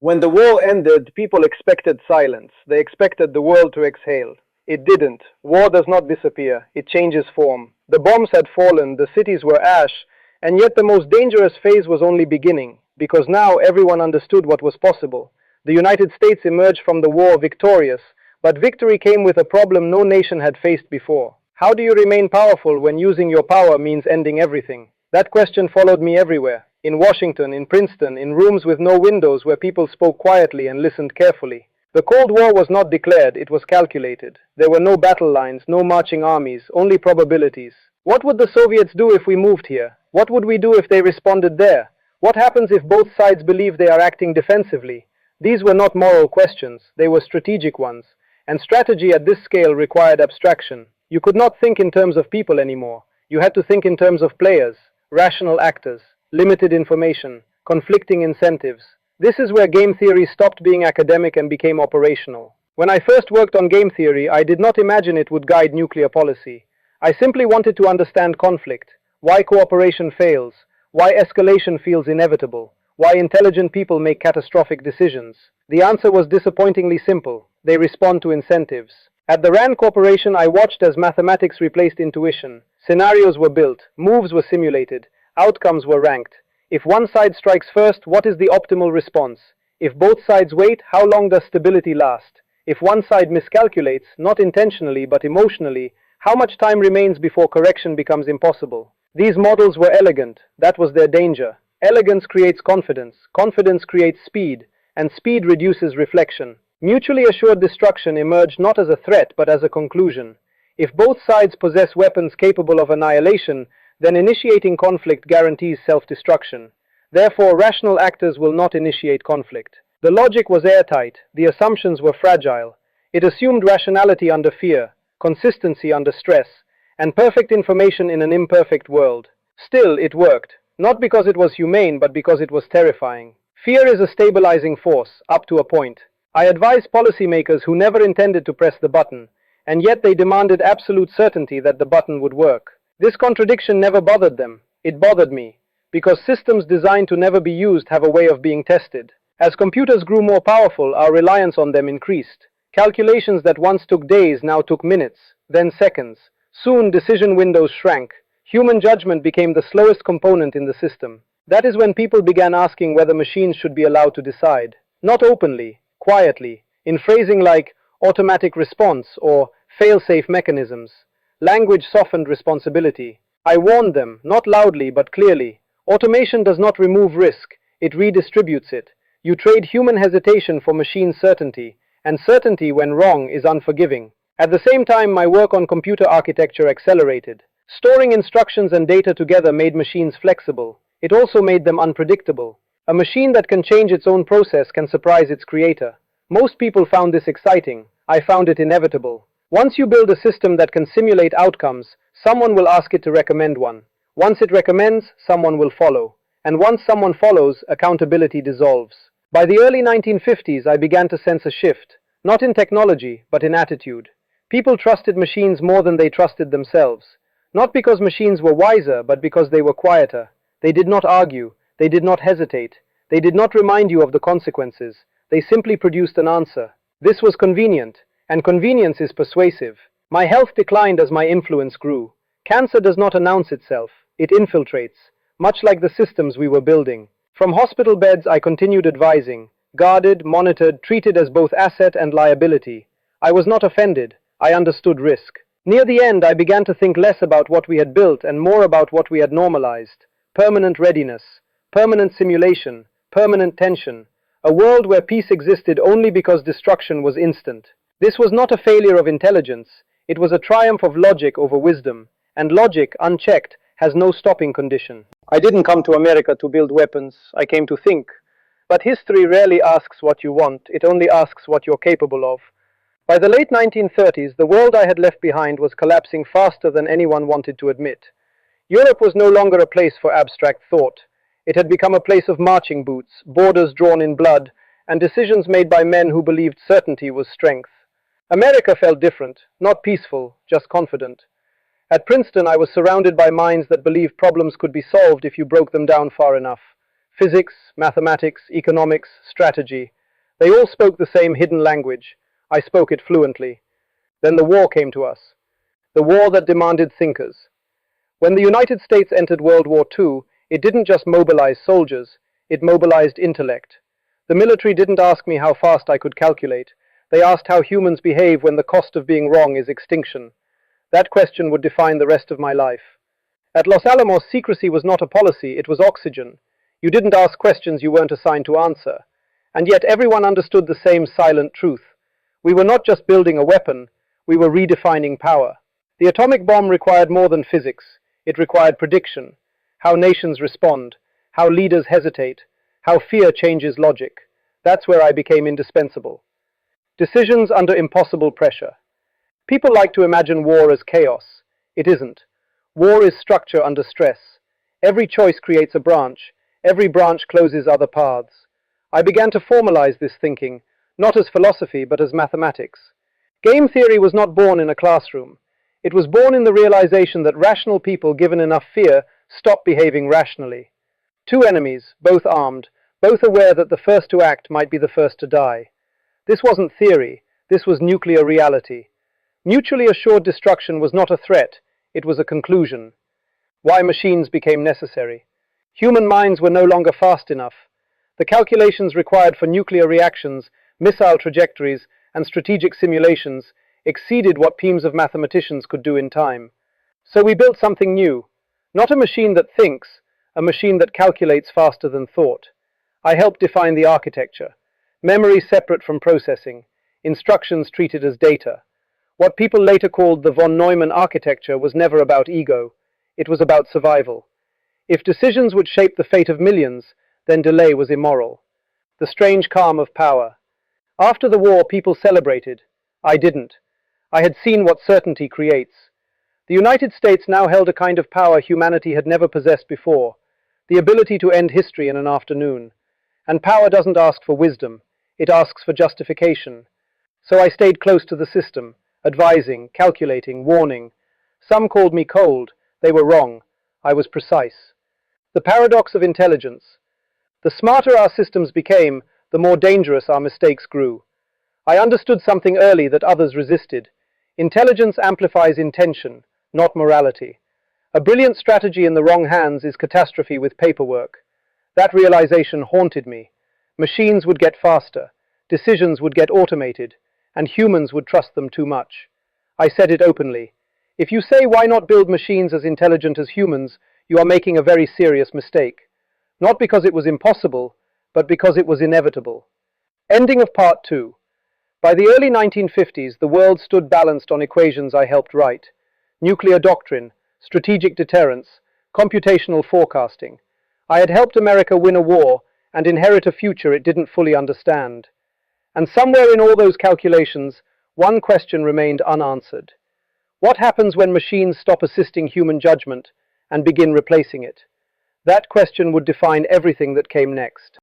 When the war ended, people expected silence. They expected the world to exhale. It didn't. War does not disappear. It changes form. The bombs had fallen, the cities were ash, and yet the most dangerous phase was only beginning, because now everyone understood what was possible. The United States emerged from the war victorious, but victory came with a problem no nation had faced before. How do you remain powerful when using your power means ending everything? That question followed me everywhere. In Washington, in Princeton, in rooms with no windows where people spoke quietly and listened carefully. The Cold War was not declared, it was calculated. There were no battle lines, no marching armies, only probabilities. What would the Soviets do if we moved here? What would we do if they responded there? What happens if both sides believe they are acting defensively? These were not moral questions, they were strategic ones. And strategy at this scale required abstraction. You could not think in terms of people anymore. You had to think in terms of players, rational actors, limited information, conflicting incentives. This is where game theory stopped being academic and became operational. When I first worked on game theory, I did not imagine it would guide nuclear policy. I simply wanted to understand conflict, why cooperation fails, why escalation feels inevitable, why intelligent people make catastrophic decisions. The answer was disappointingly simple. They respond to incentives. At the RAND Corporation, I watched as mathematics replaced intuition. Scenarios were built, moves were simulated, outcomes were ranked. If one side strikes first, what is the optimal response? If both sides wait, how long does stability last? If one side miscalculates, not intentionally but emotionally, how much time remains before correction becomes impossible? These models were elegant. That was their danger. Elegance creates confidence. Confidence creates speed. And speed reduces reflection. Mutually assured destruction emerged not as a threat but as a conclusion. If both sides possess weapons capable of annihilation, then initiating conflict guarantees self-destruction. Therefore, rational actors will not initiate conflict. The logic was airtight, the assumptions were fragile. It assumed rationality under fear, consistency under stress, and perfect information in an imperfect world. Still, it worked, not because it was humane, but because it was terrifying. Fear is a stabilizing force, up to a point. I advised policymakers who never intended to press the button, and yet they demanded absolute certainty that the button would work. This contradiction never bothered them. It bothered me, because systems designed to never be used have a way of being tested. As computers grew more powerful, our reliance on them increased. Calculations that once took days now took minutes, then seconds. Soon decision windows shrank. Human judgment became the slowest component in the system. That is when people began asking whether machines should be allowed to decide. Not openly, quietly, in phrasing like automatic response or fail-safe mechanisms. Language softened responsibility. I warned them, not loudly but clearly. Automation does not remove risk, it redistributes it. You trade human hesitation for machine certainty, and certainty when wrong is unforgiving. At the same time, my work on computer architecture accelerated. Storing instructions and data together made machines flexible. It also made them unpredictable. A machine that can change its own process can surprise its creator. Most people found this exciting. I found it inevitable. Once you build a system that can simulate outcomes, someone will ask it to recommend one. Once it recommends, someone will follow. And once someone follows, accountability dissolves. By the early 1950s, I began to sense a shift, not in technology, but in attitude. People trusted machines more than they trusted themselves. Not because machines were wiser, but because they were quieter. They did not argue. They did not hesitate. They did not remind you of the consequences. They simply produced an answer. This was convenient. And convenience is persuasive. My health declined as my influence grew. Cancer does not announce itself, it infiltrates, much like the systems we were building. From hospital beds I continued advising, guarded, monitored, treated as both asset and liability. I was not offended, I understood risk. Near the end I began to think less about what we had built and more about what we had normalized. Permanent readiness, permanent simulation, permanent tension. A world where peace existed only because destruction was instant. This was not a failure of intelligence, it was a triumph of logic over wisdom, and logic, unchecked, has no stopping condition. I didn't come to America to build weapons, I came to think. But history rarely asks what you want, it only asks what you're capable of. By the late 1930s, the world I had left behind was collapsing faster than anyone wanted to admit. Europe was no longer a place for abstract thought. It had become a place of marching boots, borders drawn in blood, and decisions made by men who believed certainty was strength. America felt different, not peaceful, just confident. At Princeton, I was surrounded by minds that believed problems could be solved if you broke them down far enough. Physics, mathematics, economics, strategy. They all spoke the same hidden language. I spoke it fluently. Then the war came to us. The war that demanded thinkers. When the United States entered World War II, it didn't just mobilize soldiers, it mobilized intellect. The military didn't ask me how fast I could calculate. They asked how humans behave when the cost of being wrong is extinction. That question would define the rest of my life. At Los Alamos, secrecy was not a policy, it was oxygen. You didn't ask questions you weren't assigned to answer. And yet everyone understood the same silent truth. We were not just building a weapon, we were redefining power. The atomic bomb required more than physics. It required prediction, how nations respond, how leaders hesitate, how fear changes logic. That's where I became indispensable. Decisions under impossible pressure. People like to imagine war as chaos. It isn't. War is structure under stress. Every choice creates a branch. Every branch closes other paths. I began to formalize this thinking, not as philosophy but as mathematics. Game theory was not born in a classroom. It was born in the realization that rational people given enough fear stop behaving rationally. Two enemies, both armed, both aware that the first to act might be the first to die. This wasn't theory, this was nuclear reality. Mutually assured destruction was not a threat, it was a conclusion. Why machines became necessary. Human minds were no longer fast enough. The calculations required for nuclear reactions, missile trajectories, and strategic simulations exceeded what teams of mathematicians could do in time. So we built something new. Not a machine that thinks, a machine that calculates faster than thought. I helped define the architecture. Memory separate from processing. Instructions treated as data. What people later called the von Neumann architecture was never about ego. It was about survival. If decisions would shape the fate of millions, then delay was immoral. The strange calm of power. After the war, people celebrated. I didn't. I had seen what certainty creates. The United States now held a kind of power humanity had never possessed before, the ability to end history in an afternoon. And power doesn't ask for wisdom, it asks for justification. So I stayed close to the system, advising, calculating, warning. Some called me cold. They were wrong. I was precise. The paradox of intelligence. The smarter our systems became, the more dangerous our mistakes grew. I understood something early that others resisted. Intelligence amplifies intention, not morality. A brilliant strategy in the wrong hands is catastrophe with paperwork. That realization haunted me. Machines would get faster, decisions would get automated, and humans would trust them too much. I said it openly. If you say why not build machines as intelligent as humans, you are making a very serious mistake. Not because it was impossible, but because it was inevitable. Ending of part 2. By the early 1950s, the world stood balanced on equations I helped write. Nuclear doctrine, strategic deterrence, computational forecasting. I had helped America win a war and inherit a future it didn't fully understand. And somewhere in all those calculations, one question remained unanswered. What happens when machines stop assisting human judgment and begin replacing it? That question would define everything that came next.